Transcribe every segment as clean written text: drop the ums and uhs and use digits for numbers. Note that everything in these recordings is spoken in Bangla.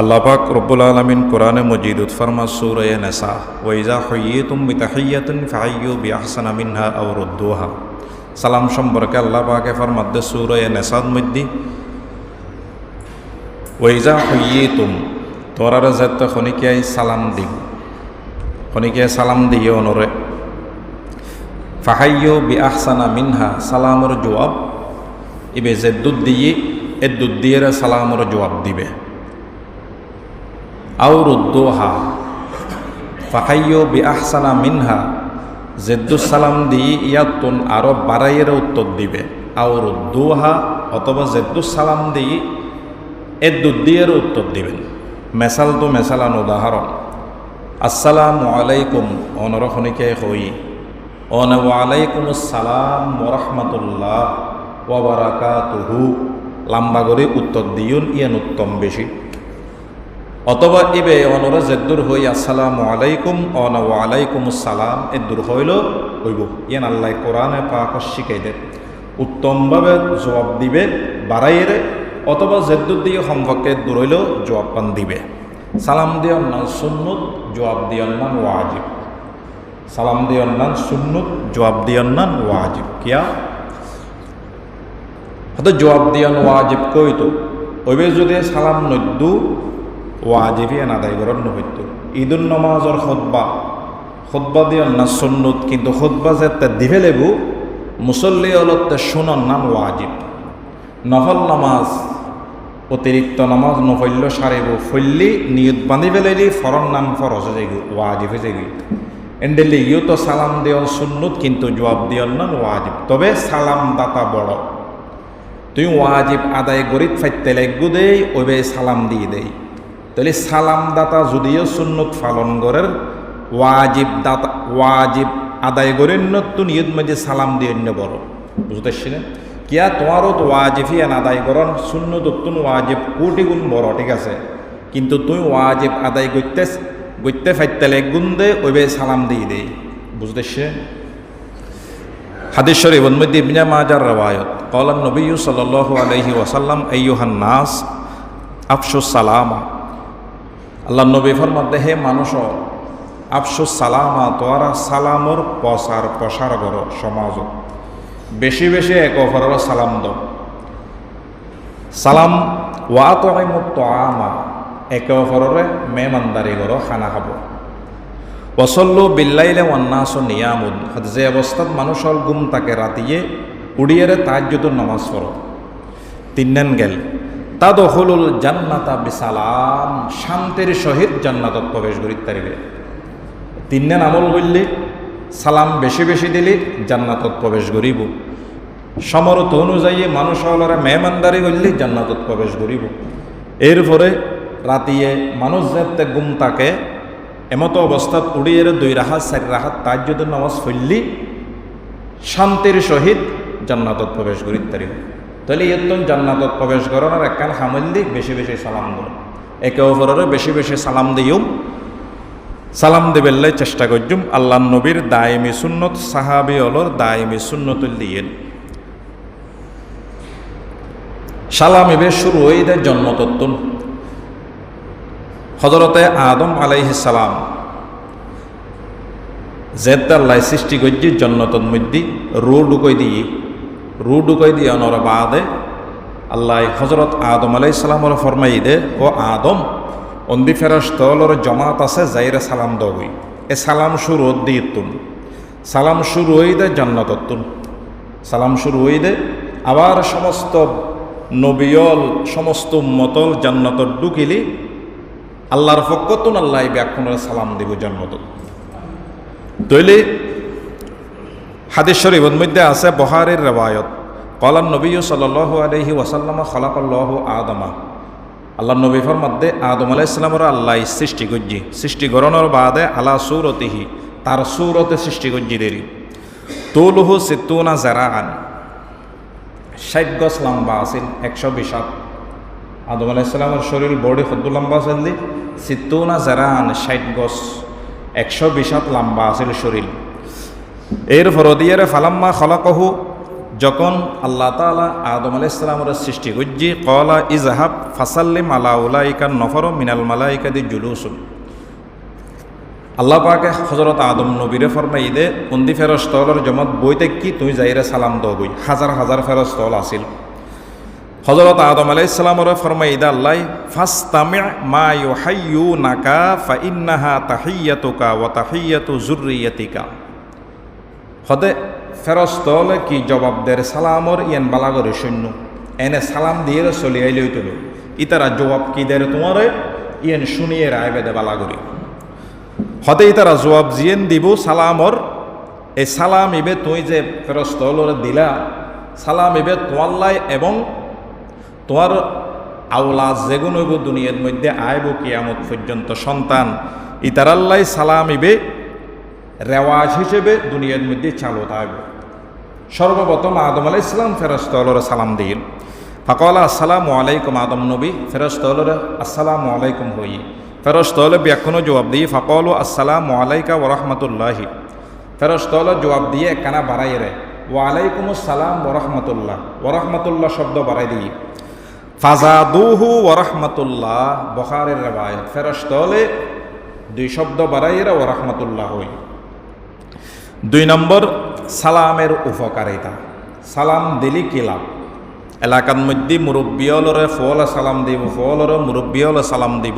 আল্লাহ পাক রব্বুল আলামিন কোরআনে মজিদুত ফরমা সূরা নিসা ওয়া ইযা হুয়িতুম বিতাহিয়াতিন ফাহাইয়ু বিআহসানা মিনহা আও রুদ্দুহা। সালাম সম্পর্কে আল্লাহ পাকে ফরমাতে সূরা নিসার মধ্যে ওয়া ইযা হুয়িতুম তোরা যত খনিকিয়াই সালাম দিব, খনিকিয়াই সালাম দিয়ে অনরে ফাহাইয়ু বিআহসানা মিনহা সালামর জবাব ইবে জেদ্দুদ দিয়ে এদ্দুদ দিয়ে সালামর জবাব দিবে। আও রুদ্দুহা ফাহাইয়ু বিআহসানা মিনহা জেদ্দুস সালাম দিয়ে ইয়াতুন আরো বাড়াইয়ের উত্তর দিবে। আও রুদ্দুহা অথবা জেদ্দুস সালাম দিয়ে এদ্দুদ দিয়ে উত্তর দিবেন। মেসাল তো মেসালান উদাহরণ আসসালামু আলাইকুম অনরখনিকে হই অন ওয়ালাইকুম আসসালাম ওয়া রাহমাতুল্লাহ ওয়া বারাকাতুহু লম্বা করে উত্তর দিউন ইয়ান উত্তম বেশি। অথবা ইবে অনরা জেদ্দুর হই আসসালামু আলাইকুম অন ওয়ালাইকুম আসসালাম এদ্দুর হইল হইব ইয়ান আল্লাহ কোরআনে পাক শিখাই দেন উত্তমভাবে জবাব দিবে বাড়াইয়ে অথবা জেদ্দুর দিয়ে সম্পর্কে দূর হইলেও জবাব পান দিবে। সালাম দিয়ন নান সুন্নত জবাব দিয়ন নান ওয়াজিব। সালাম দিয়ন নান সুন্নত জবাব দিয়ন নান ওয়াজিব। কিয়া হয়তো জবাব দিয়ন ওয়াজিব কইতো ওইবে যদি সালাম নদ্দু ওয়াজিবই আদায় করার নহইতো। ঈদুল নমাজর খুতবা দিয়ন না সুন্নত, কিন্তু খুতবা যেতে দিবে লেবু মুসল্লি অলতে শুনন নান ওয়াজিব। নফল নামাজ অতিরিক্ত নামাজ নফল্য সারিব ফল্লি নিয়ত বান্ধি পেলাইলি ফরন নাম ফরজ হয়ে যাইব ওয়াজিব হয়ে যাইব। এন্ডেলি ইউ তো সালাম দিয়ন সুন্নত কিন্তু জবাব দিয়ন নান ওয়াজিব। তবে সালাম দাতা বড় তুই ওয়াজিব আদায় গরিত ফাইতে লাগু দেই ওইবে সালাম দিয়ে দেই। তাহলে সালাম দাতা যদিও সুন্নত পালন করের ওয়াজিব দাতা ওয়াজিব আদায় করেন তো নিয়ত মাঝে সালাম দিয়ে বড় বুঝতে পারছিলেন। কিয়া তোমারও তো ওয়াজিফি আদায় করন সুন্নত তুন ওয়াজিব কোটি গুণ বড়, ঠিক আছে, কিন্তু তুই ওয়াজিব আদায় করতে ফাইতে গুণ দে ওইবে সালাম দিয়ে দেই বুঝতে পারছিলেন। হাদিস শরীফ মধ্যে ইবনে মাজার রওয়ায়াত ক্বালা নবী সাল্লাল্লাহু আলাইহি ওয়াসাল্লাম আইয়ুহান নাস আফশুস সালামা। আল্লাহ নবী ফরমাতে হে মানুষ আফশুস সালামা তোরা সালামর প্রসার করো সমাজ বেশি বেশি এক অপরের সালাম দাও। সালাম ওয়া তুইমুত তুআমা একে অপরের মেহমানদারি করো খানা খাবো। ওয়াসাল্লু বিল্লাইলি ওয়ান নাসু নিয়ামুন যে অবস্থাত মানুষের ঘুম তাকে রাতিয়ে উড়িয়ে তাহাজ্জুদের নামাজ পড়ো। তিন গেল তাদখুলুল জান্নাতা বিসালাম শান্তির সহিত জান্নাতত প্রবেশ করিতে পারিবে। তিন আমল করলে সালাম বেশি বেশি দিলে জান্নাতত প্রবেশ করিব। সমরত অনুযায়ী মানুষ হলরা মেহমানদারি করলে জান্নাতত প্রবেশ করিব। এরপরে রাতিয়ে মানুষ যাতে ঘুম তাকে এমতো অবস্থাত উড়িয়ে 2 রাহাত 4 রাহাত তাহাজ্জুদের নামাজ পড়লি শান্তির সহিত জান্নাতত প্রবেশ করিতে পারিব। তাহলে এতন জান্নাতত প্রবেশ করার একখান হামল্লি বেশি বেশি সালাম দিও, একে অপরের বেশি বেশি সালাম দিও। সালাম দেবেল্লাই চেষ্টা করজুম আল্লাহ নবীর দায়মি সুন্নত সাহাবি অলর দায়মি সুন্নতুল দিয়েন। সালাম এবে শুরু হয়ে দেয় জন্মতত্তুন হজরতে আদম আলাইহিস সালাম জেদ্দাল্লাই সৃষ্টি করছি জন্নতর মধ্যে রু ঢুকাই দিয়ে অনর বাদে আল্লাহ হজরত আদম আলাইহিস সালামর ফরমাই দে ও আদম অন্দি ফেরেশতার জমাত আছে যাইরে সালাম দই এ সালাম শুরু দিয়ে তুন সালাম শুরু হয়ে দে জান্নাততুন সালাম শুরু হয়ে দে আবার সমস্ত নবিয়ল সমস্ত উম্মতল জান্নাতত ঢুকিলি আল্লাহর পক্ষতুন আল্লাহ ব্যাখ্যানের সালাম দিব জান্নাত। তৈলে হাদিস শরীফের মধ্যে আছে বুখারীর রওয়ায়াত ক্বালা নবী সাল্লাল্লাহু আলাইহি ওয়াসাল্লাম খালাকাল্লাহু আদমা। আল্লাহ নবী ফরমাতে আদম আলাইহিস সালামের আল্লাহ সৃষ্টি করজি, সৃষ্টি করানোর বাদে আলা সূরতিহি তার সূরতে সৃষ্টি করজি দেরি তুলহু 60 যারাআন 60 গজ লম্বা আছিল 120 আদম আলাইহিস সালামের শরীর বডি কত লম্বা আছিল 60 যারাআন 60 গজ 120 লম্বা আছিল শরীর। এর ফরদিয়ারে ফালাম্মা খলাকহু যখন আল্লাহ তাআলা আদম আলাইহিস সালামের সৃষ্টি করজি ক্বালা ইযহাব ফাসাল্লিম আলা উলাইকা নফর মিনাল মালাইকাতি জুলুসুন। আল্লাহ পাকে হযরত আদম নবীরে ফরমাই দে উন্দি ফেরেশতার জমাত বইতে কি তুই যাইরে সালাম দাও বই। হাজার হাজার ফেরেশতা আছিল। হযরত আদম আলাইহিস সালামের ফরমাই দে আল্লাহ ফাসতামি মা ইউহাইয়ুনাকা ফা ইন্নাহা তাহিয়াতুকা ওয়া তাহিয়াতু যুররিয়াতিকা। হদে ফেরস্তলে কি জবাব দের সালামর ইয়ান বালা করে শূন্য এনে সালাম দিয়ে চলি আইলেই তুলো ইতারা জবাব কি দের তোমার ইয়ান শুনিয়ে রায় বেদে বালা করি। হতে ইতারা জবাব জিয়েন দিব সালামর এই সালাম ইবে তুই যে ফেরস্তলরে দিলা সালাম ইবে তোয়াল্লাই এবং তোমার আওলা যেগুন হইব দুনিয়ার মধ্যে আইব কিয়ামত পর্যন্ত সন্তান ইতারাল্লাই সালাম ইবে রেওয়াজ হিসেবে দুনিয়ার মধ্যে চালু থাকবে। সর্বপ্রথম আদম আলাইহিস সালাম ফেরেশতাগুলোরে সালাম দিন। ফাকালা আসসালামু আলাইকুম, আদম নবী ফেরেশতাগুলোরে আসসালামু আলাইকুম হই। ফেরেশতাগুলো ব্যাখ্যানো জবাব দিয়ে ফাকালু আসসালামু আলাইকা ওয়া রাহমাতুল্লাহি। ফেরেশতাগুলো জবাব দিয়ে কানা বাড়াই রে ওয়া আলাইকুমুস সালাম ওয়া রাহমাতুল্লাহ, ওয়া রাহমাতুল্লাহ শব্দ বাড়াই দিয়ে ফাজাদুহু ওয়া রাহমাতুল্লাহ। বুখারীর riwayat ফেরেশতাগুলো দুই শব্দ বাড়াই রে ওয়া রাহমাতুল্লাহ হই। 2 নম্বর সালামের উপকারিতা। সালাম দিলি কি লাভ? এলাকার মধ্যে মুরব্বিয়লরে ফলে সালাম দিব, ফলরে মুরব্বিয়লে সালাম দিব।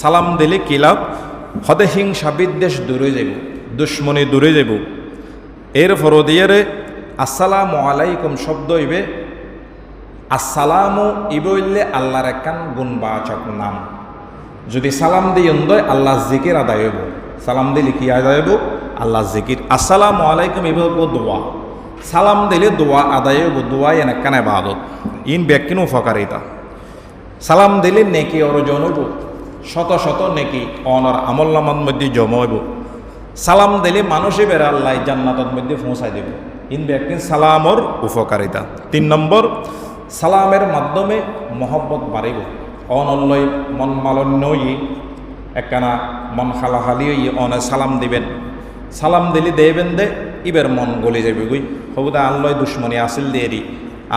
সালাম দিলি কি লাভ? হদে হিংসা বিদ্বেষ দূরে যাব, দুশ্মনী দূরে যাব। এর ফরদিয়ারে আসসালামু আলাইকুম শব্দ ইবে আসসালামু ইবইলে আল্লাহর একখান গুণবাচক নাম। যদি সালাম দিই আল্লাহ জিকির আদায় হইব। সালাম দিলে কি আদায় হইব? আল্লাহ জিকির। আসসালামু আলাইকুম ইবহব দোয়া। সালাম দিলে দোয়া আদায় হইব। দোয়া এন একখান ইবাদত। ইন ব্যাখ্যান উপকারিতা। সালাম দিলে নেকি অর্জন হইব, শত শত নেকি অনর আমলনামার মধ্যে জমা হইব। সালাম দিলে মানুষে বেড়া আল্লাহ জান্নাতের মধ্যে পৌঁছাই দেব। ইন ব্যাখ্যান সালামর উপকারিতা। 3 নম্বর সালামের মাধ্যমে মহব্বত বাড়িব। অনল্লয় মন মালন্য একখানা মন খালাখালি অনে সালাম দিবেন। সালাম দিলি দেবেন দে ইবের মন গলি যাবে গুই হবুদা আল্লয় দুশ্মনী আসিল দেরি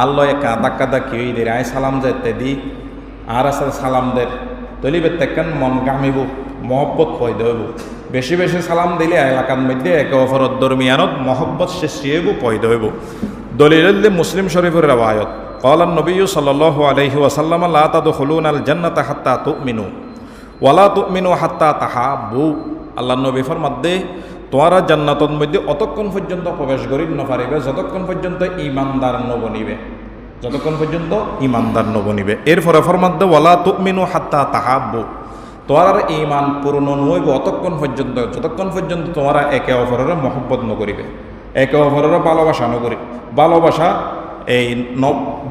আল্লয় একা ধাক্কা ধাক্কি হই দেরি আয় সালাম যেতে দি আর আসলে সালাম দের তলিবে তেকেন মন গামিব মহব্বত পয়দা হইব। বেশি বেশি সালাম দিলে এলাকার মধ্যে একে অপরের দরমিয়ানত মহব্বত সৃষ্টি হইব পয়দা হইব। দলিল মুসলিম শরীফের riwayat قال النبي صلى الله عليه وسلم لا تدخلون الجنة حتى تؤمنوا ولا تؤمنوا حتى تحابوا। আল্লাহ নবী ফরমাতে তোমরা জান্নাতের মধ্যে অতক্ষণ পর্যন্ত প্রবেশ করিতে না পারিবে যতক্ষণ পর্যন্ত ঈমানদার নবনিবে, যতক্ষণ পর্যন্ত ঈমানদার নবনিবে। এরপরে ফরমাতে ওয়ালা তুমিনু হাত্তা তাহাব্বু। তোমার ঈমান পূর্ণ নইব অতক্ষণ পর্যন্ত যতক্ষণ পর্যন্ত তোমরা একে অপরের মহব্বত নকরিবে, একে অপরের ভালোবাসা নকরি। ভালোবাসা এই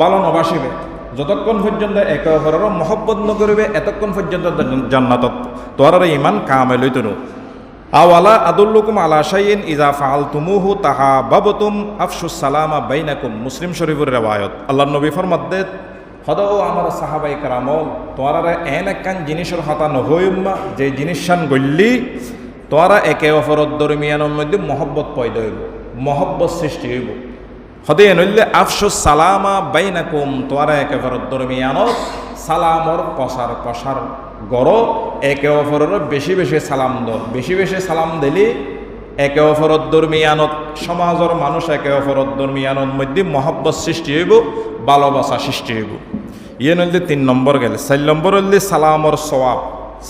ভালো নবাসিবে যতক্ষণ পর্যন্ত একে অপরের মহব্বত নকরিবে এতক্ষণ পর্যন্ত জান্নাতত তোমরা ঈমান কামেল হইতো না। আওয়ালা আদুল্লুকুম আলা শাইইন ইযা ফাআলতুমুহু তাহাবাবতুম আফশুস সালামা বাইনাকুম। মুসলিম শরীফের riwayat আল্লাহর নবী ফরমাতে হদাও আমার সাহাবায়ে কেরামল তোমরা এন একখান জিনিসের হতা নহইম্মা যে জিনিসশান গল্লি তোমরা একে অপরের দরমিয়ানের মধ্যে মহব্বত পয়দা হইব, মহব্বত সৃষ্টি হইব। হদে নইলে আফশুস সালামা বাইনাকুম তোমরা একে অপরের দরমিয়ানত সালামর প্রসার গড় একে অপরের বেশি বেশি সালাম দাও। বেশি বেশি সালাম দিলে একে অপরের দরমিয়ানত সমাজের মানুষ একে অপরের দরমিয়ানের মধ্যে মহব্বত সৃষ্টি হইব, ভালোবাসা সৃষ্টি হইব। ইয়ে নইলে 3 নম্বর গেল। 4 নম্বর হইলে সালামর সওয়াব।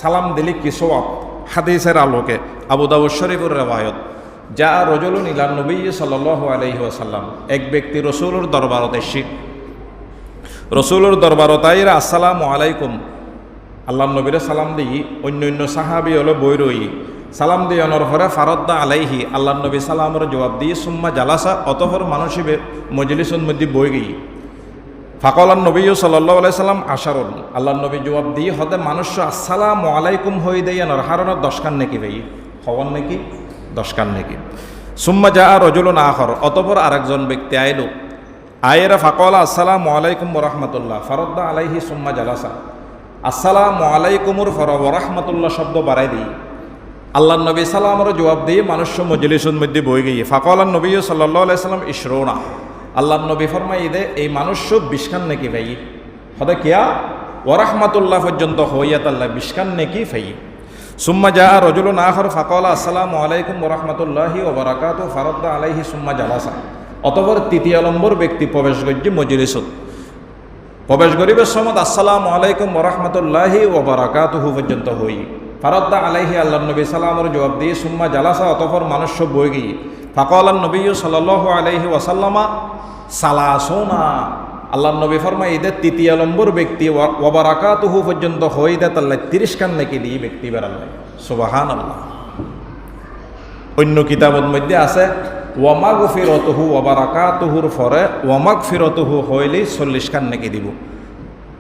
সালাম দিলে কি সওয়াব? হাদিসের আলোকে আবু দাউদ শরীফের riwayat যা রজুলুন ইলা নবী সাল্লাল্লাহু আলাইহি ওয়াসাল্লাম এক ব্যক্তি রাসূলের দরবারত এসে রাসূলের দরবারত আইরা আসসালামু আলাইকুম আল্লাহ নবীরে সালাম দিই। অন্য সাহাবি হলো বই রই সালাম দিয়ে অনর হরে ফারদ্দা আলাইহি আল্লাহ নবী সালামের জবাব দিয়ে সুম্মা জালাসা অতঃপর মানুষিবে মজলিসের মধ্যে বই গই। ফাকালান নবী সাল্লাল্লাহু আলাইহি সাল্লাম আশারুন আল্লাহ নবী জবাব দিয়ে হতে মানুষ আসসালামু আলাইকুম হই দেই অনর হারনের 10 কান নাকি ভাই খবর নাকি 10 কান নাকি। সুম্মা যা রজুলুন আখর অতঃপর আরেকজন ব্যক্তি আইলো আয়েরা ফাকালা আসসালামু আলাইকুম ওয়া রাহমাতুল্লাহ ফারদ্দা আলাইহি সুম্মা জালাসা আসসালামু আলাইকুমুর ফর ওয়া রাহমাতুল্লাহ শব্দ বাড়াই দিই আল্লাহ নবী সালামের জবাব দিয়ে মানুষ মজলিসের মধ্যে বই গিয়ে ফাকালান নবী সাল্লাল্লাহু আলাইহি সাল্লাম ইশরুনা আল্লাহ নবী ফরমাই দে এই মানুষ সব বিশখান নেকি ভাই হদে কিয়া ওয়ারাহমাতুল্লাহ পর্যন্ত হইয়া তাল্লাহ বিশখান নেকি ফাই সুম্মা যা রজুলুন আখর ফাকালা আসসালামু আলাইকুম ওয়া রাহমাতুল্লাহি ওয়া বারাকাতুহু ফারাদ্দা আলাইহি সুম্মা জালাসা। অতঃপর তৃতীয় নম্বর ব্যক্তি প্রবেশ করছে মজলিসত। প্রবেশ করিবার সময় আসসালামু আলাইকুম ওয়া রাহমাতুল্লাহি ওয়া বারাকাতুহু পর্যন্ত হই। ফারাদ্দা আলাইহি আল্লাহ নবী সালামের জবাব দিয়ে সুম্মা জালাসা। অতঃপর মানুষ সব বই গিয়ে ফাকালা নবী সাল্লাল্লাহু আলাইহি ওয়াসাল্লামা সালাসুনা। আল্লাহ নবী ফরমাই ঈদের তৃতীয় নম্বর ব্যক্তি ওয়া বারাকাতুহু পর্যন্ত হই দে তাল্লাহ 30 খান নাকি দিয়ে ব্যক্তি বেরাল্লাহ। সুবহানাল্লাহ। অন্য কিতাবের মধ্যে আছে ওয়া মাগফিরাতুহু ওয়া বারাকাতুহুর পরে ওয়া মাগফিরাতুহু হইলে 40 খান নাকি দিব।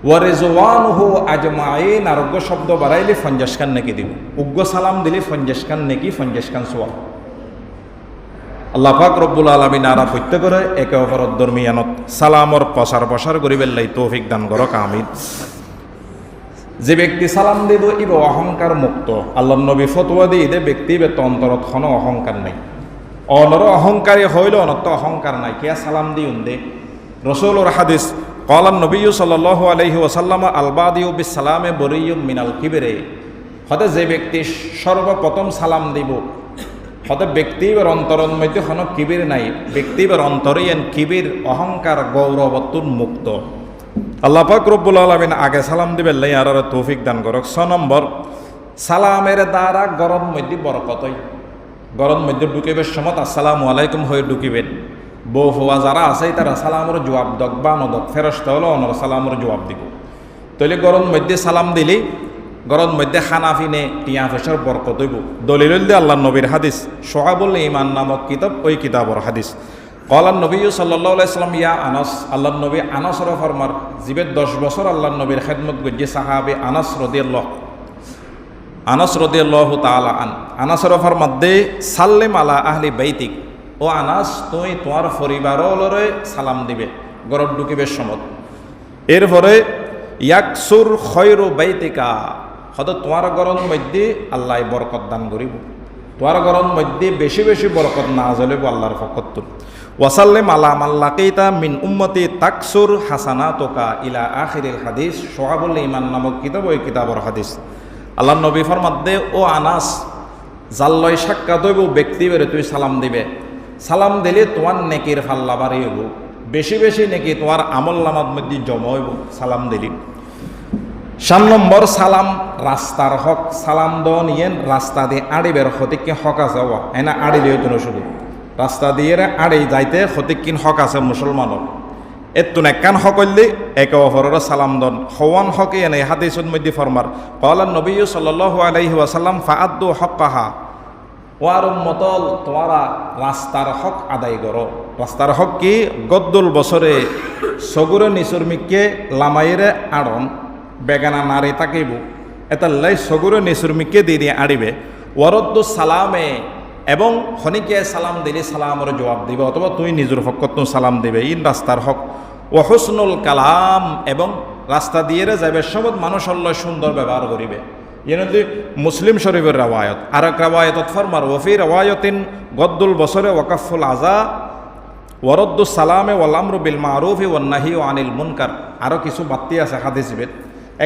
ওয়া রিজওয়ানুহু আজমাইন আরোগ্য শব্দ বাড়াইলে 50 খান নাকি দিব। উগ্র সালাম দিলে 50 খান নাকি 50 খান সওয়াব। আল্লাহ পাক রব্বুল আলামিন আরা সত্য করে একে অপরের দরমিয়ানত সালামর প্রসার করিবার লাই তৌফিক দান করক আমিন। যে ব্যক্তি সালাম দিব ইব অহংকার মুক্ত। আল্লাহ নবী ফতোয়া দিয়ে দে ব্যক্তি বে অন্তরত কোনো অহংকার নাই। অনর অহংকারী হইল অনত অহংকার নাই কিয়া সালাম দিউন দে। রসুলুর হাদিস ক্বালান নবী সাল্লাল্লাহু আলাইহি ওয়াসাল্লাম আল বাদিউ বিস সালামে বরিয়্যুম মিনাল কিবরে। হতে যে ব্যক্তি সর্বপ্রথম সালাম দিব হতে ব্যক্তির অন্তরের মধ্যে কোনো কিবির নাই। ব্যক্তির অন্তরে কিবির অহংকার গৌরবত্তুর মুক্ত। আল্লাহ পাক রব্বুল আলামিন আগে সালাম দিবেন লাই আর তৌফিক দান করক। 6 নম্বর সালামের দ্বারা গরম মধ্যে বরকত হয়। গরম মধ্যে ঢুকিবের সময় আসসালামু আলাইকুম হয়ে ঢুকিবেন। বউ হওয়া যারা আছে তারা সালামের জবাব দক বা নদক ফেরস্তা হলো অনর সালামের জবাব দিব। তাহলে গরম মধ্যে সালাম দিলি গরম মধ্যে খানাফিনে টিয়া ফেসর বরকত হইব। দলিল দিয়ে আল্লাহ নবীর হাদিস সোহাবুল ইমান নামক কিতাব ওই কিতাবর হাদিস ক্বালান নবী সাল্লাল্লাহু আলাইহি ওয়াসাল্লাম ইয়া আনাস। আল্লাহ নবী আনাসর ফরমার জিবে 10 বছর আল্লাহ নবীর খেদমত গজ্জে সাহাবে আনাস রাদিয়াল্লাহু তাআলা আনাসর ফরমার দে সাল্লিম আলা আহলি বাইতিক। ও আনাস তুই তোমার পরিবারলরে সালাম দিবে গরব ঢুকিবের সময়। এরপরে ইয়াকসুর খয়রু বাইতিকা। হয়তো তোমার গরম মধ্যে আল্লাহ বরকত দান করিব। তোমার গরম মধ্যে বেশি বেশি বরকত না জ্বলিব আল্লাহর ফকত্তুর। ওয়াসাল্লিম আলা মাল্লাকিতা মিন উম্মতি তাকসুর হাসানাতুকা ইলা আখিরিল হাদিস সোহাবুল ইমান নামক কিতাব ওই কিতাবর হাদিস। আল্লাহ নবী ফরমাদ্দে ও আনাস জাল্লয় সাক্ষাৎ হইব ব্যক্তি বেড়ে তুই সালাম দিবে। সালাম দিলে তোমার নেকির ফাল্লা বাড়ি হইব। বেশি বেশি নেকি তোমার আমল নামার মধ্যে জমা হইব সালাম দিলি। 7 নম্বর সালাম রাস্তার হক। সালাম দেওয়া নিয়ে রাস্তা দিয়ে আড়িবের হতিকিন হক আছে ও এনা আড়িলে হইতো না শুধু রাস্তা দিয়ে আড়ি যাইতে হতিকিন হক আছে মুসলমানের। এতো নেকান হকল্লি একে অপরের সালাম দন হওয়ান হকে এনে হাদিসের মধ্যে ফরমার ক্বালান নবী সাল্লাল্লাহু আলাইহি ওয়াসাল্লাম ফাআদ্দু হাক্কাহা। ওয়ার উম্মতল তোমারা রাস্তার হক আদায় করো। রাস্তার হক কি গদ্দুল বছরে সগুরে নিসুরমিককে লামাইরে আড়ন বেগানা নারী তাকিব এতাল্লাই সগুরে নিসুরমিককে দিয়ে দিয়ে আড়িবে। ওয়ারদ্দু সালামে এবং হনিকে সালাম দিলে সালামের জবাব দিবে অথবা তুই নিজের হকত সালাম দিবে। ইন রাস্তার হক। ও হুসনুল কালাম এবং রাস্তা দিয়ে যাবে সবত মানুষ আল্লাহ সুন্দর ব্যবহার করিবে। ইয়ে মুসলিম শরীফের রাওয়ায়ত। আর এক রাওয়ায়তত ফরমার ওফি রাওয়ায়তিন গদ্দুল বছরে ওয়াকাফুল আজা ওয়ারদ্দু সালামে ওয়াল আমরু বিল মারুফি ওয়ান নাহি আনিল মুনকার। আরও কিছু বাত্তি আছে হাদিস বেদ।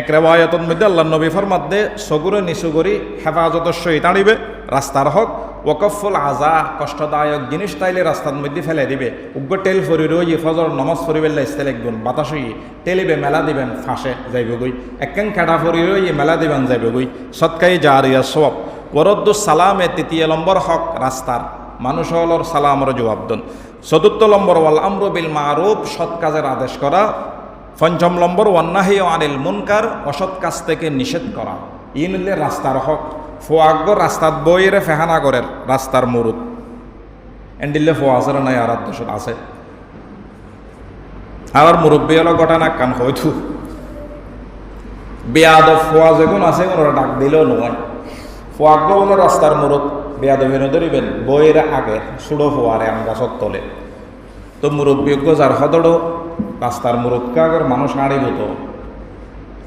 এক রেওয়ায়তের মধ্যে আল্লাহ নবী ফরমাদ্দে সগুরে নিচু করি হেফাজতের সহিত আনিবে রাস্তার হক। ওয়াকফুল আজা কষ্টদায়ক জিনিস তাইলে রাস্তার মধ্যে ফেলে দিবে। উগ্র টেল ফরি রই ফজর নমাজ ফরিবেল ইস্তেল একগুণ বাতাস হইয়ে টেলিবে মেলা দিবেন ফাঁসে যাইব গই। একখান খেটা ফরি রই মেলা দিবেন যাইব গই। সৎকাই জারিয়া সব। ওয়ারদ্দু সালামে 3 নম্বর হক রাস্তার মানুষ হলর সালামর জবাব দন। 4 নম্বর ওয়াল আমরু বিল মারুফ সৎ কাজের আদেশ করা। 5 নম্বর ওয়ান নাহি আনিল মুনকার অসৎ কাজ থেকে নিষেধ করা। ইন হলে রাস্তার হক। ফোয়াগ্য রাস্তাত বইরে ফেহানা করের রাস্তার মুরুদ এন্ডিলে ফোয়া আছে নাই আর দেশত আছে। আর মুরব্বী হলো ঘটনা কান হয়তো বেয়াদ ফোয়া যেগুন আছে ওরা ডাক দিলেও নয়। ফোয়াগ্য হলো রাস্তার মুরুদ বেয়াদবিনে ধরিবেন বইয়ের আগে সুড়ো ফোয়ারে আম গাছত তলে। তো মুরব্বীজ্ঞ যার হদড়ো রাস্তার মুরুদ কাগর মানুষ আড়িব তো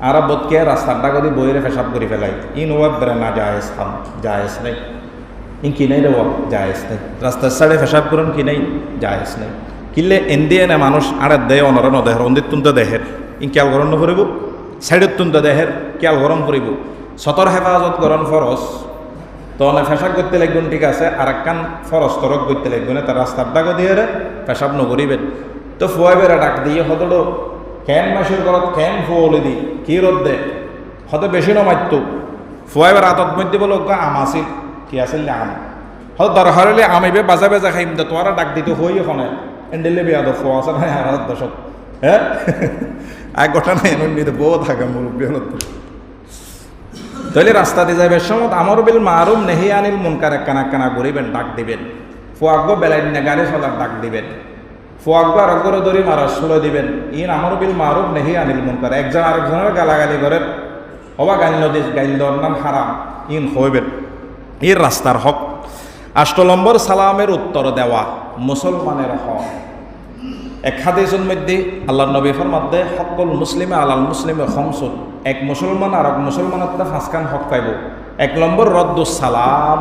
আর বোধকে রাস্তার ডাক দিয়ে বইরে পেশাব করে ফেলাই। ইন ওয়াব বেড়ে না জায়েজ খাম জায়েজ নেই। ইন কি নাই রে ওয়াব জায়েজ নেই। রাস্তার সাইডে পেশাব করুন কি নেই জায়েজ নেই। কিলে এনে মানুষ আড়ে দেয় অনরা নদেহের অন্দির তুনতে দেহের ইন খেয়াল গরম নকরিব সাইডের তুনতে দেহের খেয়াল গরম করিব সতর হেফাজত গরম ফরস তখন ফেসাব করতে লাগবেন ঠিক আছে আর একখান ফরস তরক করতে লাগবেন তার রাস্তার দাগো দিয়ে পেশাব নকরিবেন তো ফুয়াই বেড়া ডাক দিয়ে হতলো ক্যান মাসের ঘরত ক্যান ফুয়লি দি কি রোদ দে হতে বেশি নমাইত ফুয়াই বেড়া আতত মধ্যে বলো আম আসিল কি আসিল আম হয়তো দরকার হলে আমিবে বাজা বেজা খাইম দে তোমারা ডাক দিতে হই ওখানে এন্ডেলে বিয়া দো ফোয়া আছে না আর দশক হ্যাঁ এক ঘটনা এমন নিতে বউ থাকে মুরব্বী হলো তাহলে রাস্তা দিয়ে যাবে সমত আমর বিল মারুম নেহি আনিল মুনকার কানা কানা করিবেন ডাক দিবেন ফুয়াগ্য বেলায় গাড়ি চলার ডাক দিবেন ফুয়াগ্য আর অগ্র দরি মারা সুলে দিবেন ইন আমর বিল মারুম নেহি আনিল মুনকার একজন আরেকজনের গালাগালি করেন অবা গাইল নদী গাইল নাম হারাম ইন হইবেন এর রাস্তার হক 8 নম্বর সালামের উত্তর দেওয়া মুসলমানের হক এক হাদিসের মধ্যে আল্লাহ নবী ফরমাতে হকুল মুসলিমে আলাল মুসলিমে খমসুন এক মুসলমান আর এক মুসলমানের ফাঁসখান হক পাইব 1 নম্বর রদ্দুস সালাম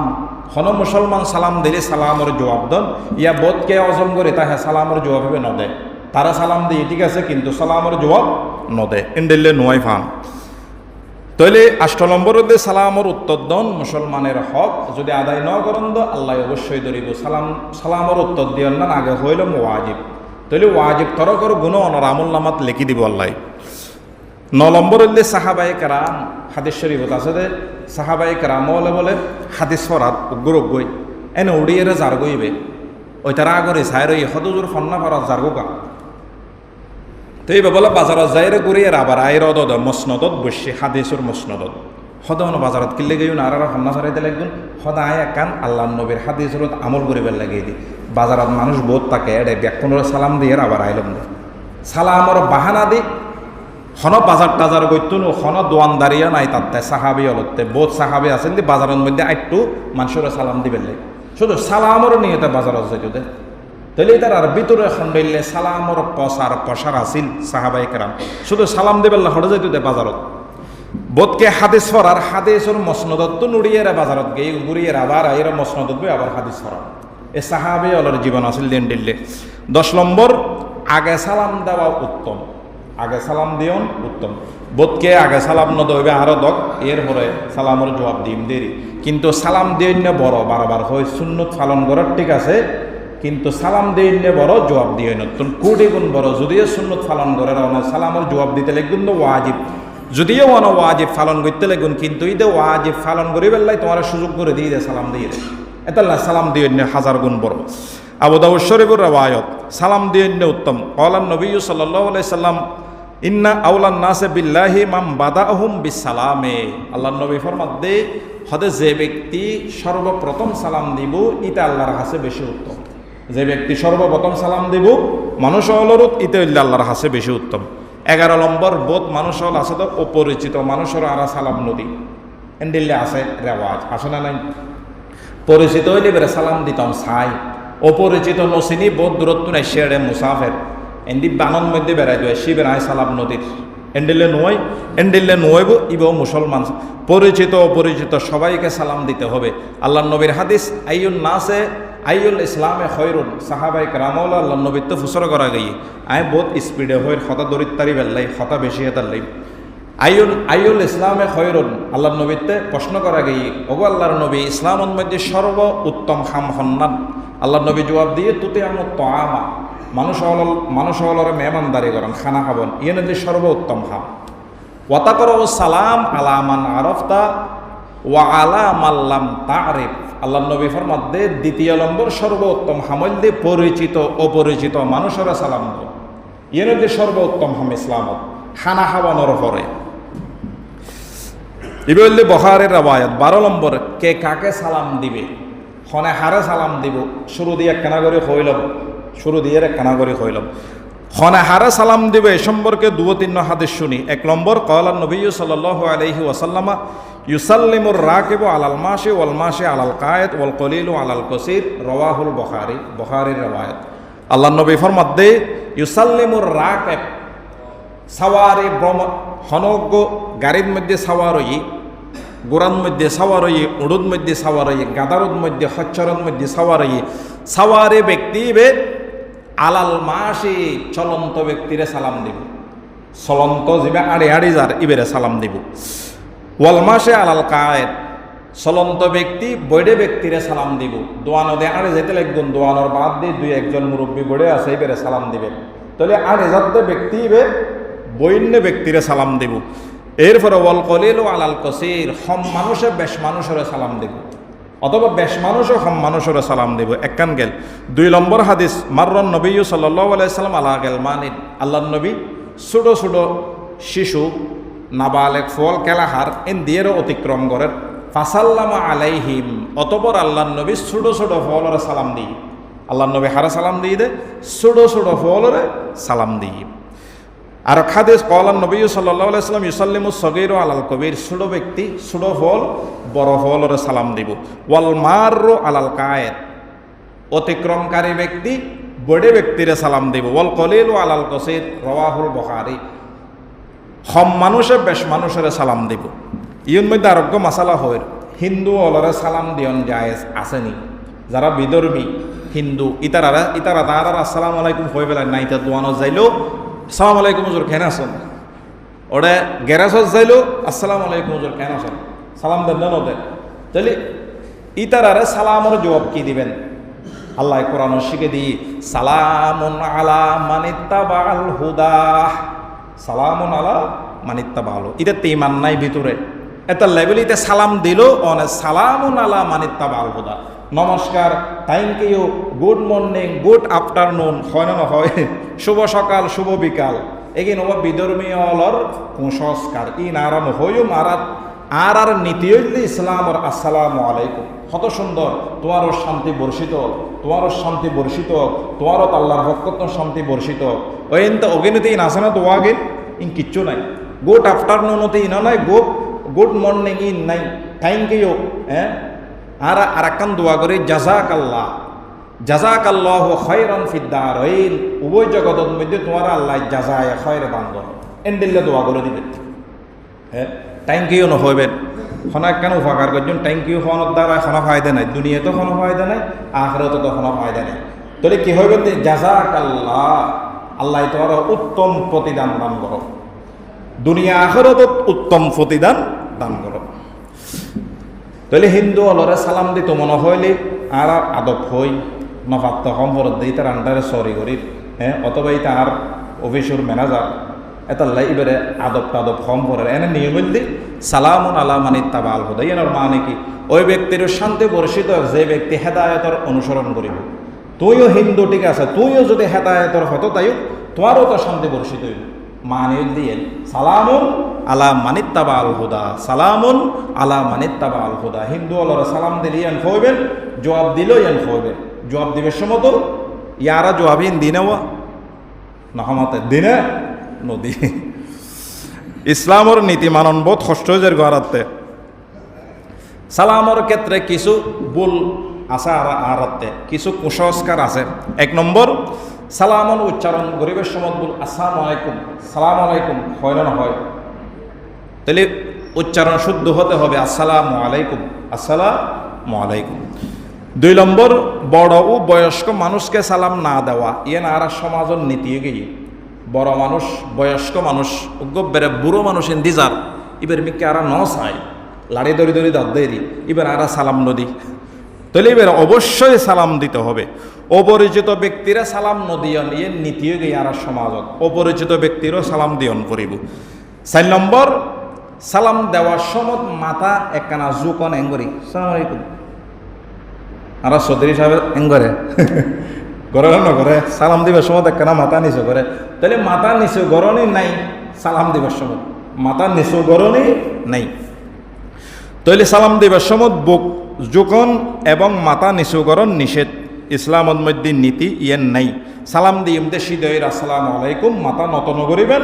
হন মুসলমান সালাম দিলে সালামের জবাব দন ইয়া বোধকে অজম করে তাহে সালামের জবাব হবে নদে তারা সালাম দিয়ে ঠিক আছে কিন্তু সালামের জবাব নদে ইন্ডিল্লে নোয়াই ফান তাইলে 8 নম্বর হচ্ছে সালামের উত্তর দন মুসলমানের হক যদি আদায় ন করেন তো আল্লাহ অবশ্যই ধরিব সালামের উত্তর দিয়ন না আগে হইল ওয়াজিব তাহলে ওয়াজিব তরকর গুণ অনর আমল নামাত লিখি দিব আল্লাহ 9 নম্বর হইলে সাহাবায়ে কেরাম হাদিস শরীফত আছে যে সাহাবায়ে কেরাম বলে হাদিস ফরাত উগ্র গই এনে উড়িয়ে যার গইবে ওই তারা আগরে সাইর ওই হদুজুর ফন্না ফরাত যার গা তো এই বলে বাজারত যাইরে ঘুরিয়ে আবার আইর দদ মসনদত বসে হাদিসুর মসনদত সদানো বাজারত কিনলে গেও না আর হন্না সারাইতে লাগবেন সদা আয় একান আল্লাহ নবীর হাদিসুর আমল করিবার লাগিয়ে দিই বাজারত মানুষ বহুত তাকে এড়ে ব্যাকুণের সালাম দিয়ে আবার আইলাম না সালামর বাহানা দি হন বাজার টাজার গইতুন হন দোয়ানদারিয়া নাই তাতে সাহাবি অলতে বহুত সাহাবি আছেন দি বাজারের মধ্যে আইটু মানুষের সালাম দিবেন লাগে শুধু সালামর নিয়ে বাজারত যাইতো দে তাহলে তার আর ভিতরে খন্ডাইলে সালামর পসার আসিল সাহাবাই কেরাম শুধু সালাম দেবেল্লা হরে যাইতো দে বাজারত বোধকে হাদিস ফরার হাদিসর মসনদত তো নুড়িয়ে বাজারত গিয়ে ঘুরিয়ে আবার আইর মসনদত গিয়ে আবার হাদিস ফরার এ সাহাবে অলর জীবন আসিল দিন দিল্লে 10 নম্বর আগে সালাম দেওয়া উত্তম আগে সালাম দিয়ন উত্তম বোধকে আগে সালাম ন দইবে আরো দক এরপরে সালামর জবাব দিম দেরি কিন্তু সালাম দিন না বড় বারবার হয় সুন্নত পালন করার ঠিক আছে কিন্তু সালাম দিন না বড় জবাব দিয়ে নতুন কোটি গুণ বড় যদিও সুন্নত পালন করে না সালামর জবাব দিতে লাগবেন তো ওয়াজিব যদিও অন ওয়াজিব পালন করতে লাগুন কিন্তু ঈদে ওয়াজিব পালন করি বেল্লাই তোমার সুযোগ করে দিয়ে দে সালাম দিয়ে দে এতাল্লা সালাম দিয়ে হাজার গুণ বড় আবু দাউদ শরীফের রওয়ায়াত সালাম দিয়ে উত্তম ক্বালান নবী সাল্লাল্লাহু আলাইহি সাল্লাম ইন্না আউলান নাসে বিল্লাহি মাম বাদাহুম বিসালামে আল্লাহর নবী ফরমাত দে হদে যে ব্যক্তি সর্বপ্রথম সালাম দিব ইতা আল্লাহর কাছে বেশি উত্তম যে ব্যক্তি সর্বপ্রথম সালাম দিব মানুষ হলরত ইতা আল্লাহর কাছে বেশি উত্তম 11 নম্বর বোধ মানুষ হল আছে তো অপরিচিত মানুষের আরা সালাম নদী এন্ডিল্লে আছে রেওয়াজ আছে না নাই পরিচিত হইলে বেড়ে সালাম দিতাম ছাই অপরিচিত নসিনী বোধ দূরত্ব নাই শেড়ে মুসাফের এন্দি বানন মধ্যে বেড়াই দেয় শিবের আয় সালাম নদীর এন্ডিল্লে নয়ব ইব মুসলমান পরিচিত অপরিচিত সবাইকে সালাম দিতে হবে আল্লাহ নবীর হাদিস আইয়ুন নাসে আইউল ইসলামে খয়রুন সাহাবাই কেরামল আল্লাহ নবীর তো ফুসর করা গিয়ে আয় বহুত স্পিডে হয়ে হতা দরিদ্রারি বেল্লাই হতা বেশি হেতাল্লাই আইউল ইসলামে খয়রুন আল্লাহ নবীতে প্রশ্ন করা গিয়ে ওগো আল্লাহর নবী ইসলামের মধ্যে সর্ব উত্তম খাম হন্নান আল্লাহ নবী জবাব দিয়ে তুতে আমার তো আমা মানুষ হলর মেহমানদারি করেন খানা খাবন ইয়ে নদী সর্ব উত্তম খাম ওয়াতা করো সালাম আলামান আরফতা ওয়া আলা মাল্লাম তারিফ আল্লাহ নবী ফরমাত দে 2 নম্বর সর্বোত্তম হামল দে পরিচিত অপরিচিত মানুষের সালাম দো ইয়ে নদী সর্বোত্তম হাম ইসলামত খানা খাওয়ানোর পরে ইবল্লি বুখারীর রওয়ায়াত 12 নম্বর কে কাকে সালাম দিবে খনে হারে সালাম দিব শুরু দিয়ে কেনা করে হইলাম খনে হারে সালাম দিবে এ সম্পর্কে 2-3 হাদিস শুনি 1 নম্বর ক্বালান নবী সাল্লাল্লাহু আলাইহি ওয়াসাল্লাম ইউসাল্লিমুর রাকিবু আলাল মাশি ওয়াল মাশি আলাল কায়েদ ওয়াল কলিলু আলাল কাসীর রাওয়াহুল বুখারীর রওয়ায়াত আল্লাহ নবী ফরমাত দে ইউসাল্লিমুর রাকিব সাওয়ারি হনগ গাড়ির মধ্যে সাওয়ার হই গোরান মধ্যে সাওয়ার হই উড়ুদ মধ্যে সাওয়ার হই গাদারুদ মধ্যে খচ্চরদ মধ্যে সাওয়ার হই সাওয়ারে ব্যক্তি বে আলাল মাসি চলন্ত ব্যক্তিরে সালাম দিব, চলন্ত যিবা আড়ে আড়ে যার ইবেরে সালাম দিব। ওয়াল মাসে আলাল কায়েদ, চলন্ত ব্যক্তি বৈডে ব্যক্তিরে সালাম দিব। দোয়ানো দে আড়ে যেতে লাগবেন, দোয়ানোর বাদ দিয়ে দুই একজন মুরব্বী বৈডে আছে ইবেরে সালাম দিবেন। তাহলে আড়ে যাতে ব্যক্তি ইবে বৈন্য ব্যক্তিরে সালাম দিব। এরপরে ওয়াল কলিল আলাল কসির, হম মানুষে বেশ মানুষের সালাম দিব, অথবা বেশ মানুষও হম মানুষের সালাম দিব। একখান গেল। 2 নম্বর হাদিস, মাররন নবী সাল্লাল্লাহু আলাইহি সাল্লাম আলা গিলমানিন, আল্লাহর নবী ছোট ছোট শিশু নাবালেক ফল কেলাহার এন দিয়েরও অতিক্রম করেন। ফাসাল্লামা আলাইহিম, অতপর আল্লাহর নবী ছোট ছোট ফলরে সালাম দিই। আল্লাহর নবী হারা সালাম দিয়ে দে, ছোট ছোট ফলরে সালাম দিই। আর হাদিস কওলান নবী সাল্লাল্লাহু আলাইহি সাল্লাম ইউসাল্লিমু সগীরু আলাল কবির, ছোট ব্যক্তি ছোট ফল বড় ফলরে সালাম দিব। ওয়াল মাররু আলাল কায়েদ, অতিক্রমকারী ব্যক্তি বড় ব্যক্তিরে সালাম দিব। ওয়াল কলিলু আলাল কসির, রাওয়াহুল বুখারী, হম মানুষে বেশ মানুষের সালাম দিব। ইউর মধ্যে আরোগ্য মাসালা হয়, হিন্দু অলরে সালাম দিয়ন জায়েজ আসেনি। যারা বিধর্মী হিন্দু ইতারা তারা আসসালামু আলাইকুম হয়ে বেলায় নাই, তা দোয়ানো যাইলেও আসসালামু আলাইকুম হুজুর কেন আসেন, ওটা গ্যারাজত যাইলেও আসসালামু আলাইকুম হুজুর কেন আসেন, সালাম দেন না দেন। তাহলে ইতারারে সালামের জবাব কি দিবেন? আল্লাহ কোরআন শিখে দিই, সালামুন আলা মানিত্তাবাল হুদা, সালামুন আলা মানিত্তাবাল। এটা তো ইমান নাই ভিতরে, এটা লেভেলিতে সালাম দিল অনেক সালামুন আলা মানিত্তাবাল হুদা। নমস্কার, thank you, good morning, good afternoon, হয় না হয়, শুভ সকাল শুভ বিকাল, এগিয়ে নব বিধর্মীয় অলর কুসংস্কার ই নারাম হইও মারাত আর নীতি হইলে ইসলামর আসসালামু আলাইকুম। কত সুন্দর, তোমারও শান্তি বর্ষিত, তোমারও শান্তি বর্ষিত, তোমারও আল্লাহর ভক্ত শান্তি বর্ষিত। ওই তো অগিনতি ইন আসে না দোয়া গেল, ইন কিচ্ছু নাই। গুড আফটারনুনতে ইন নাই, গুড মর্নিং ইন নাই, থ্যাংক ইউ। হ্যাঁ, আর একখান দোয়া করি, জাযাকাল্লাহ, জাযাকাল্লাহু খায়রান ফিদ দারাইন, উভয় জগতের মধ্যে তোমার আল্লাহ জাযায়ে খায়র দান করো, এন্ডিল্লে দোয়া করে দিবেন। হ্যাঁ, থ্যাংক ইউ নহইবেন, খনা কেন উপকার করছেন, থ্যাংক ইউ হওয়ার দ্বারা কোনো ফায়দা নাই, দুনিয়াতেও কোনো ফায়দা নাই, আখিরাতেও তো কোনো ফায়দা নাই। তাহলে কি হইবেন? জাযাকাল্লাহ, আল্লাহ তোমার উত্তম প্রতিদান দান করো, দুনিয়া আখিরাতত উত্তম প্রতিদান দান করো। তাহলে হিন্দু অলরে সালাম দিত মনে হইলে আর আদব হই নফাত্ত সম্পরত দিই তার আন্ডারে সরি করি। হ্যাঁ, অথবা তার অফিসের ম্যানেজার এতাল্লাই এবারে আদব টাদব সম্পরের এনে নিয়মিত দিই সালামুন আলা মানিত্তাবাল হুদা। এনার মানে কি? ওই ব্যক্তির শান্তি বর্ষিত যে ব্যক্তি হেদায়তর অনুসরণ করিব। তুইও হিন্দু ঠিক আছে, তুইও যদি হেদায়তর হতো তাইও তোমারও তো শান্তি বর্ষিত হইব। মানে দিয়ে সালামুন আলা মানিত্তাবাল হুদা, সালামুন আলা মানিত্তাবাল হুদা। হিন্দু আল্লাহর সালাম দিলে ইয়ান হইবেন, জবাব দিলেও ইয়ান হইবেন। জবাব দিবের সময় তো ইয়ারা জবাবিন দিনেওয়া নহমতে দিনে নদী। ইসলামর নীতি মানন বোধ হস্টের গড়াতে সালামর ক্ষেত্রে কিছু ভুল আছে, আরাতে কিছু কুসংস্কার আছে। 1 নম্বর, সালামন উচ্চারণ গরিবের সময় বল আসসালামু আলাইকুম, সালাম আলাইকুম হয় না হয়? তাহলে উচ্চারণ শুদ্ধ হতে হবে আসসালামু আলাইকুম, আসসালামু আলাইকুম। 2 নম্বর, বড় ও বয়স্ক মানুষকে সালাম না দেওয়া, ইয়ে না আর সমাজের নীতি গিয়ে বড় মানুষ বয়স্ক মানুষ গব্বেরে বুড়ো মানুষ ইন্দিজার এবার মিকে আর ন চাই লাড়ি দড়ি দড়ি দাঁত দেরি এবার আর সালাম নদী। তাহলে এবার অবশ্যই সালাম দিতে হবে। অপরিচিত ব্যক্তিরা সালাম নদিয়ন ইয়ে নীতিও গিয়ে আর সমাজত অপরিচিত ব্যক্তিরও সালাম দিয়ন করিব। 4 নম্বর, সালাম দেওয়ার সময় মাথা একখানা জুকন এঙ্গরি সালাম আলাইকুম আর চৌধুরী সাহেব এঙ্গরে করে না করে সালাম দিবার সময় একখানা মাথা নিচু করে। তাহলে মাথা নিচু গরণই নাই সালাম দিবার সময়, মাথা নিচু গরণই নাই। তাহলে সালাম দিবার সময় বুক জুকন এবং মাথা নিচু গরণ নিষেধ। ইসলামের মধ্যে নীতি ইয়েন নাই। সালাম দিমতে সিদয়ের আসসালামু আলাইকুম, মাথা নত নগরিবেন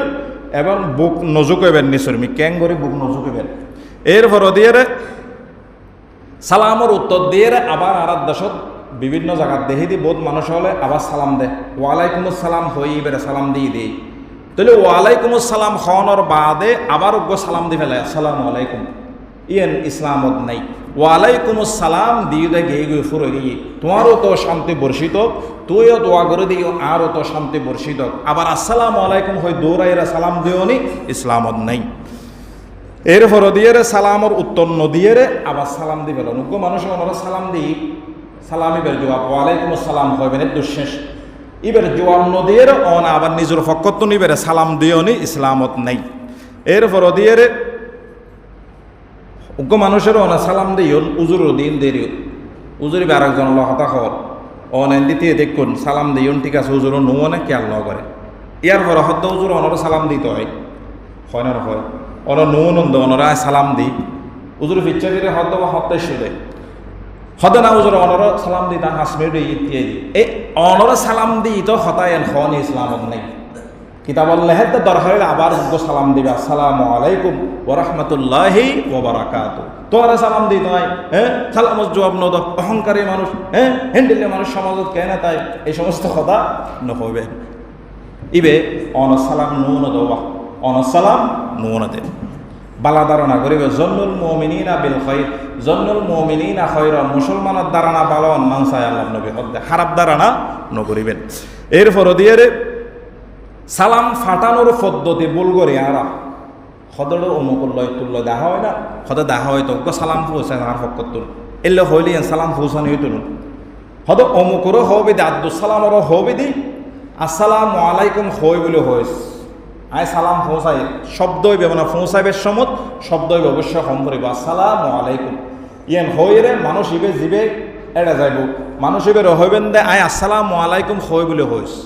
এবং বুক নজুকইবেন নিচুরমি ক্যাং করে বুক নজুকইবেন। এরপর দিয়ে সালামর উত্তর দিয়ে আবার আর দেশত বিভিন্ন জায়গার দেখি দি বহুত মানুষ হলে আবার সালাম দেয় ওয়ালাইকুম আসসালাম হই এবারে সালাম দিয়ে দিই। তাহলে ওয়ালাইকুম আসসালাম হওয়ানোর বাদে আবার সালাম দিয়ে ফেলে আসসালামু আলাইকুম। ইয়েন ইসলামত নাই। ওয়ালাইকুমুস সালাম দিয়ে দে গিয়ে গিয়ে ফুরে গিয়ে তোমারও তো শান্তি বর্ষিত, তুইও দোয়া করে দিও আরও তো শান্তি বর্ষিত। আবার আসসালামু আলাইকুম হয় দৌড়াইরা সালাম দিও নি, ইসলামত নাই। এরপর দিয়ে রে সালামর উত্তর নদিয়ে রে আবার সালাম দিবে নগ্য মানুষ ওনারা সালাম দিই সালাম ইবের জবাব ওয়ালাইকুম সালাম হইবেন দুঃশেষ ইবের জবাব নদিয়ে রে অন আবার নিজের ফকত নিবেরে সালাম দিও নি, ইসলামত নাই। এরপর দিয়ে রে উগ্র মানুষের অনা সালাম দিও উজুর দিন দেরি উজুরি আর একজন হতা খবর অনেন দ্বিতীয় দেখুন সালাম দিও ঠিক আছে উজুর নুনে খেয়াল ন করে ইয়ার পর হদ্দ উজুর অনর সালাম দিতে হয় হয় না হয় অন নুনন্দ অনরা সালাম দি উজুর ফিচ্ছা দিলে হদ্দ বা হত্যা শুধু হদ না উজুর অনর সালাম দি তা হাসমির ইত্যাদি এই অনর সালাম দি তো হতায়ন হন ইসলামত নেই। কিতাবল লেহেদ দরকার আবার সালাম দিবে আসসালামু আলাইকুম ওয়া রাহমাতুল্লাহি ওয়া বারাকাতুহু তোরা সালাম দিই নয় হ্যাঁ সালাম জবাব নদ অহংকারী মানুষ হ্যাঁ হ্যান্ডেলে মানুষ সমাজত কেন তাই এই সমস্ত কথা নহবে ইবে অনসালাম নুন দেওয়া অনসালাম নুন দে বালা ধারণা করিবে জন্নুল মুমিনিনা বিল খায়র জন্নুল মুমিনিনা খায়রা মুসলমানের ধারণা ভালো মান চাই আল্লাহ নবী হদ্দে খারাপ ধারণা নকরিবেন। এরপর দিয়ে সালাম ফাটানোর পদ্ধতি ভুল করে আরা সদর অমুকুল্লয় তুল্য দেখা হয় না সদা দেখা হয় তো সালাম পৌঁছে আর ফকত তুল এলে হইলি সালাম পৌঁছানি হইতো হদ অমুকরও হবি দি আব্দুল সালামরও হবি দি আসসালামু আলাইকুম হই বলে হয়েছে আয় সালাম পৌঁছাই শব্দ হইবে মানে পৌঁছাইবের সমত শব্দ হইবে অবশ্যই কম করিব আসসালামু আলাইকুম ইয়েন হইরে মানুষ ইবে জিবে এড়া যাইব মানুষ ইবে হইবেন দে আয় আসসালামু আলাইকুম হই বলে হয়েছে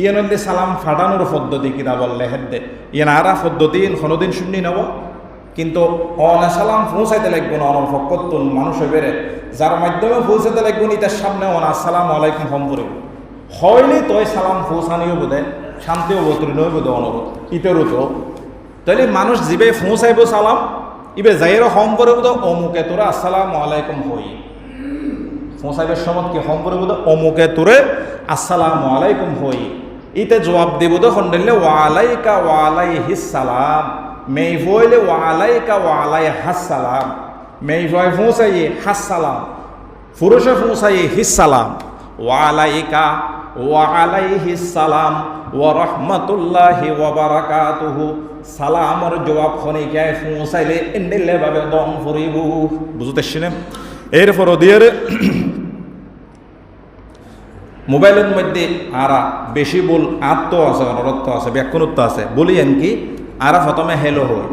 ইয়েন সালাম ফাটানোর পদ্ধতি কিতাবল লেহেদ দে ইয়েন আরা পদ্ধতি কোনোদিন শুনি নেব কিন্তু অনা সালাম পৌঁছাইতে লাগবে না অনর ফকতুন মানুষ বেড়ে যার মাধ্যমে পৌঁছাতে লাগবে না তার সামনে অনা আসসালামু আলাইকুম হম করিব হয়নি তই সালাম পৌঁছানিও বোধে শান্তিও বতরিনও বোধে অনরত ইতেরও তো তাইলে মানুষ জিবে পৌঁছাইব সালাম ইবে যাইয়েরও হম করে বোধ অমুকে তোরা আসসালামু আলাইকুম হই পৌঁছাইবের সময় কি হম করে বোধ অমুকে তোরে আসসালামু আলাইকুম হই ইতে জবাব দিব তো খন্ডলে ওয়ালাইকা ওয়ালাইহিস সালাম মেই ফইলে ওয়ালাইকা ওয়ালাইহাস সালাম মেই ফয় পৌঁছাইয়ে হাস সালাম পুরুষে পৌঁছাইয়ে হিস সালাম ওয়ালাইকা ওয়ালাইহিস সালাম ওয়া রাহমাতুল্লাহি ওয়া বারাকাতুহু সালামর জবাব খনি কে পৌঁছাইলে এন্ডেলে ভাবে দম ফুরিব বুঝতেছিলেন। এরপর দিয়ে মোবাইলের মধ্যে আরা বেশি বল আত্ম আছে অনরত্ব আছে ব্যাকুণত্ব আছে বলি কি আরা প্রথমে হেলো হই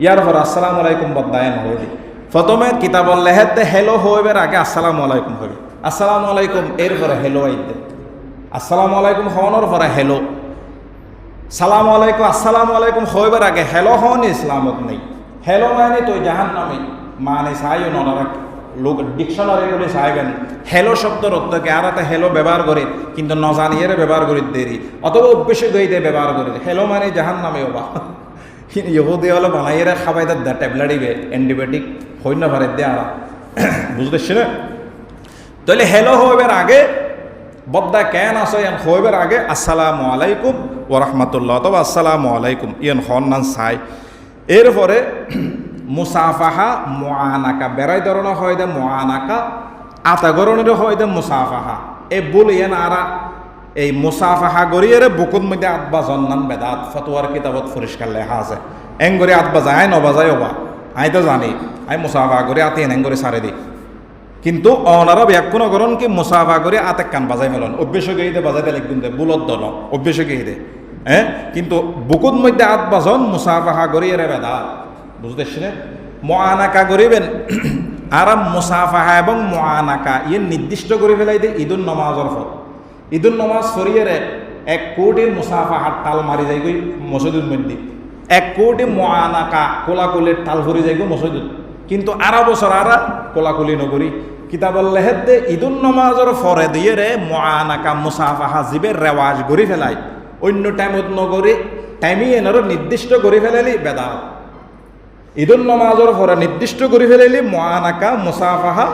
ইয়ার পর আসসালামু আলাইকুম বদায়ন হইলি প্রথমে কিতাবল লেহেতে হেলো হইবার আগে আসসালামু আলাইকুম হবে আসসালামু আলাইকুম এরপরে হেলো আইতে আসসালামু আলাইকুম হওয়ানোর পরে হেলো সালামু আলাইকুম আসসালামু আলাইকুম হইবার আগে হেলো হন ইসলামত নেই। হেলো মানে তুই জাহান নামে মানে চাইও নরা লোক ডিকশনারি বলে চাইবেন হেলো শব্দর অর্থকে আর একটা হেলো ব্যবহার করে কিন্তু নজানিয়ে ব্যবহার করি দেরি অথবা অভ্যেসে দইতে ব্যবহার করে হেলো মানে জাহান নামে বা ইহুদি হলো বানাইয়েরা খাবাই তার ট্যাবলেট দিবে অ্যান্টিবায়োটিক হই না পারে দিয়ে আরা বুঝতেছি না। তাহলে হেলো হইবার আগে বদ্দা কেন আসো ইয়ান হইবার আগে আসসালামু আলাইকুম ওয়া রাহমাতুল্লাহ অথবা আসসালামু আলাইকুম ইয়ান হন নান চাই। এরপরে মুসাফাহা মুআনাকা বেড়াই ধরনের হয় দে মুআনাকা আতা গরণের হয় দে মুসাফাহা এই বলি এন আরা এই মুসাফাহা গড়িয়ে বুকুর মধ্যে আতবা জন্নান বেদাত ফতোয়ার কিতাবত পরিষ্কার লেখা আছে এং করে আত বাজায় আই নবাজাই ওবা আই তো জানি আই মুসাফাহা করে আতে এন করে সারে দিই কিন্তু অনারা ব্যাকুণ করণ কি মুসাফা করে আতে কান বাজাই মেলন অভ্যেস গিয়ে দে বাজাইতে লাগবেন দে বুলত দল অভ্যেস গিয়ে দে হ্যাঁ কিন্তু বুকুর মধ্যে আত বাজন মুসাফাহা গড়িয়ে বেদাত বুঝতেছি মুআনাকা করিবেন আরাম মুসাফাহা এবং মুআনাকা ইয়ে নির্দিষ্ট করে ফেলাই দে ঈদুন নমাজের ফল ঈদুন নমাজ সরিয়ে এক কোটির মুসাফাহার টাল মারি যাই গই মসজিদের মধ্যে এক কোটি মুআনাকা কোলাকুলির টাল ভরি যাই গো মসজিদ কিন্তু আরা বছর আরা কোলাকুলি নগরী কিতাবল লেহেদ দে ঈদুন নমাজের ফরে দিয়ে রে মুআনাকা মুসাফাহা জীবের রেওয়াজ গড়ি ফেলাই অন্য টাইমত নগরী টাইমই এনারও নির্দিষ্ট করে ফেলালি বেদাত ঈদুল নমাজের পরে নির্দিষ্ট করে ফেলাইলি মুআনাকা মুসাফাহা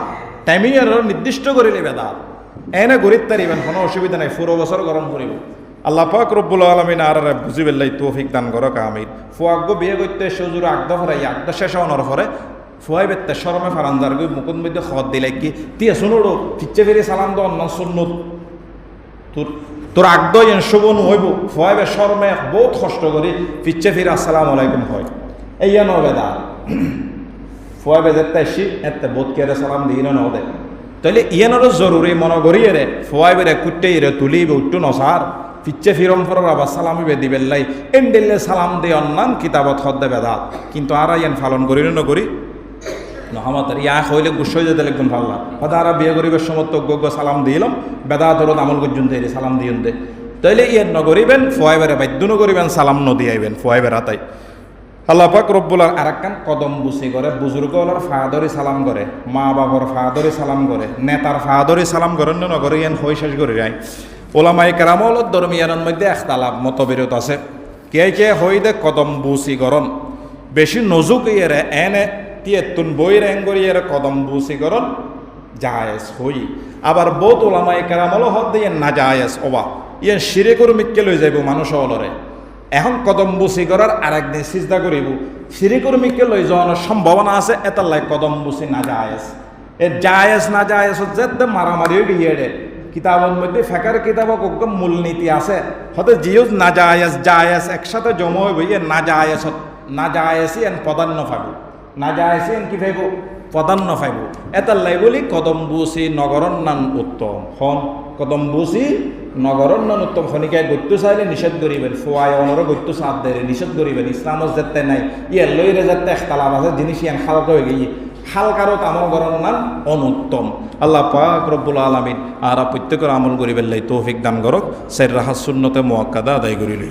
টাইমিং নির্দিষ্ট করিলে বেদাত এনে গরিব তারিবেন কোনো অসুবিধা নাই পুরো বছর গরম করিব আল্লাহ পাক রব্বুল আলামিন আর বুঝি বেল্লাই তৌফিক দান করক আমিন। ফুয়াগ্য বিয়ে করতে সজুর আগদা ফরাই আগদা শেষ হওয়ার পরে ফুয়াই বেত্তে শরমে ফারান্দার গই মুকুন মধ্যে খদ দিলাই কি তিয়া শুনুড়ো ফিচ্ছে ফিরে সালাম দো অন্য সুন্নত তোর আগদ এন শোভন হইব ফুয়াই বে শরমে বহুত কষ্ট করি ফিচ্ছে ফিরে আসসালামু আলাইকুম হয় এই নবেদা ফুয়াই বে যেতে এসি এতে বোধ কেড়ে সালাম দিই না নদে তাহলে ইয়ানোর জরুরি মনে করিয়ে রে ফুয়াই বেড়ে কুট্টে রে তুলি উঠ্টু নসার ফিচ্ছে ফিরম ফর আবার সালামি বেদি বেল্লাই এম দিল্লে সালাম দিয়ে অন্যান কিতাবত হদ্দে বেদাত কিন্তু আর ইয়ান পালন করি না করি নহমাতার ইয়া হইলে গুসই যেতে লিখুন ভাল্লা হয়তো আর বিয়ে করিবের সময় গজ্ঞ সালাম দিলাম বেদাতর আমল গজ্জুন দিয়ে সালাম দিয়েন দে তাইলে ইয়ান নগরিবেন ফুয়াই বেড়ে বাদ্য নগরিবেন সালাম নদী আইবেন ফুয়াই বেড়াতাই আল্লাহ পাক রব্বুল আরাকান কদম বুসি করে বুজুর্গলার ফাদরি সালাম করে মা বাবার ফাদরি সালাম করে নেতার ফাদরি সালাম করেন না নগরে ইয়ান হই শেষ করে যায় ওলামাই কেরামলত ধর্মিয়ানের মধ্যে একতালাপ মতবিরোধ আছে কে হই দে কদম বুসি করন বেশি নজুক ইয়েরে এনে তিয়াত্তুন বই রেং করি এর কদম বুসি করন জায়েজ হই আবার বহুত ওলামাই কেরামল হদ দিয়ে না জায়েজ ওবা ইয়ে শিরে করে মিক্কে লই যাইব মানুষ অলরে এখন কদম বুসি করার আর একদিন সিজদা করিব শিরে করে মিক্কে লই যাওয়ানোর সম্ভাবনা আছে এটার লাই কদম বুসি না জায়েজ এ জায়েজ না জায়েজ যেতে মারামারিও গিয়ে রে কিতাবের মধ্যে ফেকার কিতাব একদম মূলনীতি আছে হতে জিও না জায়েজ জায়েজ একসাথে জমা হইব ইয়ে না জায়েজই এন প্রাধান্য পাব না জায়েজই এন কি পাইব প্রাধান্য পাইব এটার লাই বলি কদম বুসি নগরন্নান উত্তম হন কদম বুসি নগরন্নান উত্তম খনিকায় গত্য চাইলে নিষেধ করিবেন ফোয়াই অনরও গত্য চাপ দেয় নিষেধ করিবেন ইসলামত যেতে নাই ইয়ে লইরে যেতে একতালাপ আছে জিনিস ইয়ান হালকা হয়ে গিয়ে হালকারও আমল করার নাম অনুত্তম আল্লাহ পাক রব্বুল আলামিন আর প্রত্যেকের আমল করিবেন লাই তৌফিক দান করক সের রাহাত সুন্নতে মুআক্কাদা আদায় করিলে